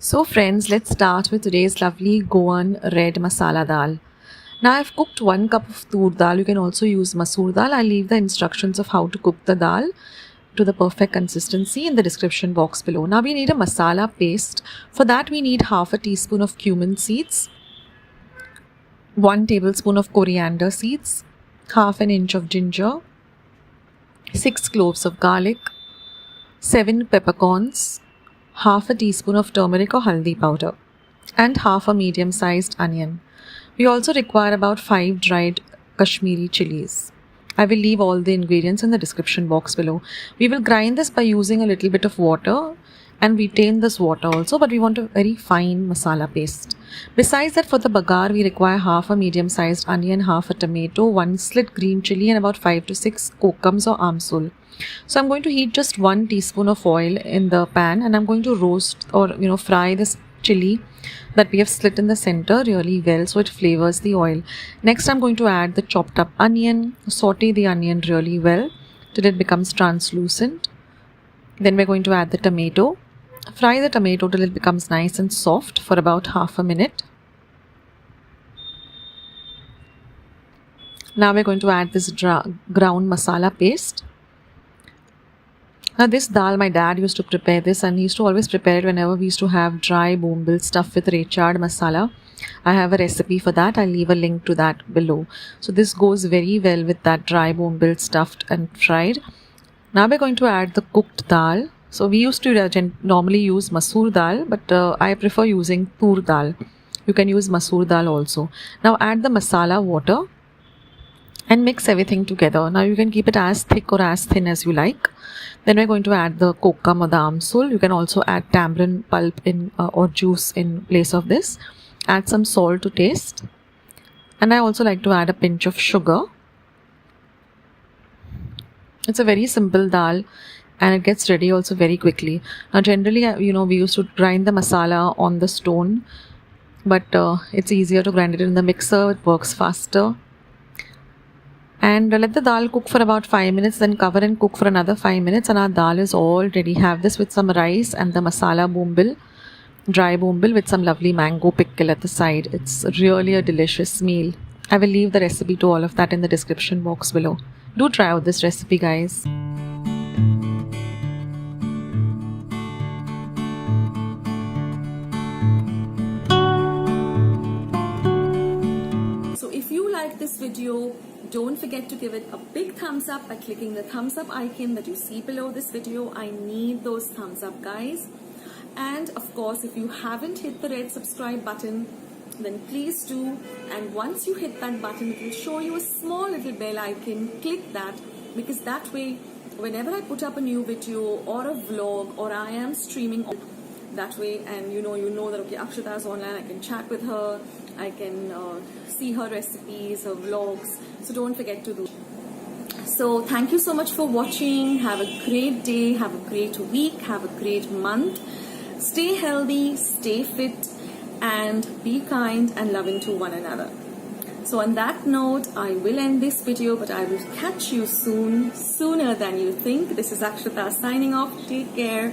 So friends, let's start with today's lovely Goan red masala dal. Now I've cooked 1 cup of toor dal. You can also use masoor dal. I'll leave the instructions of how to cook the dal to the perfect consistency in the description box below. Now we need a masala paste. For that we need half a teaspoon of cumin seeds, 1 tablespoon of coriander seeds, half an inch of ginger, 6 cloves of garlic, 7 peppercorns, half a teaspoon of turmeric or haldi powder, and half a medium-sized onion. We also require about 5 dried Kashmiri chilies. I will leave all the ingredients in the description box below. We will grind this by using a little bit of water and retain this water also, but we want a very fine masala paste. Besides that, for the bagar, we require half a medium-sized onion, half a tomato, 1 slit green chili, and about 5 to 6 kokums or amsul. So I'm going to heat just 1 teaspoon of oil in the pan, and I'm going to roast or fry this chili that we have slit in the center really well so it flavors the oil. Next I'm going to add the chopped up onion, saute the onion really well till it becomes translucent. Then we're going to add the tomato. Fry the tomato till it becomes nice and soft for about half a minute. Now we're going to add this ground masala paste. Now this dal, my dad used to prepare this, and he used to always prepare it whenever we used to have dry bombil stuffed with recheado masala. I have a recipe for that. I'll leave a link to that below. So this goes very well with that dry bombil stuffed and fried. Now we're going to add the cooked dal. So we used to normally use masoor dal, but I prefer using toor dal. You can use masoor dal also. Now add the masala water and mix everything together. Now you can keep it as thick or as thin as you like. Then we're going to add the kokum or the amsul. You can also add tamarind pulp or juice in place of this. Add some salt to taste. And I also like to add a pinch of sugar. It's a very simple dal and it gets ready also very quickly. Now generally, we used to grind the masala on the stone, but it's easier to grind it in the mixer. It works faster. And let the dal cook for about 5 minutes, then cover and cook for another 5 minutes, and our dal is all ready. Have this with some rice and the masala bombil, dry bombil with some lovely mango pickle at the side. It's really a delicious meal. I will leave the recipe to all of that in the description box below. Do try out this recipe, guys. So if you like this video, don't forget to give it a big thumbs up by clicking the thumbs up icon that you see below this video. I need those thumbs up, guys. And of course, if you haven't hit the red subscribe button, then please do. And once you hit that button, it will show you a small little bell icon. Click that, because that way, whenever I put up a new video or a vlog or I am streaming that way, and you know that okay, Akshata is online, I can chat with her, I can see her recipes, her vlogs. So don't forget to do. So thank you so much for watching. Have a great day, have a great week, have a great month. Stay healthy, stay fit, and be kind and loving to one another. So on that note, I will end this video, but I will catch you soon, sooner than you think. This is Akshata signing off. Take care.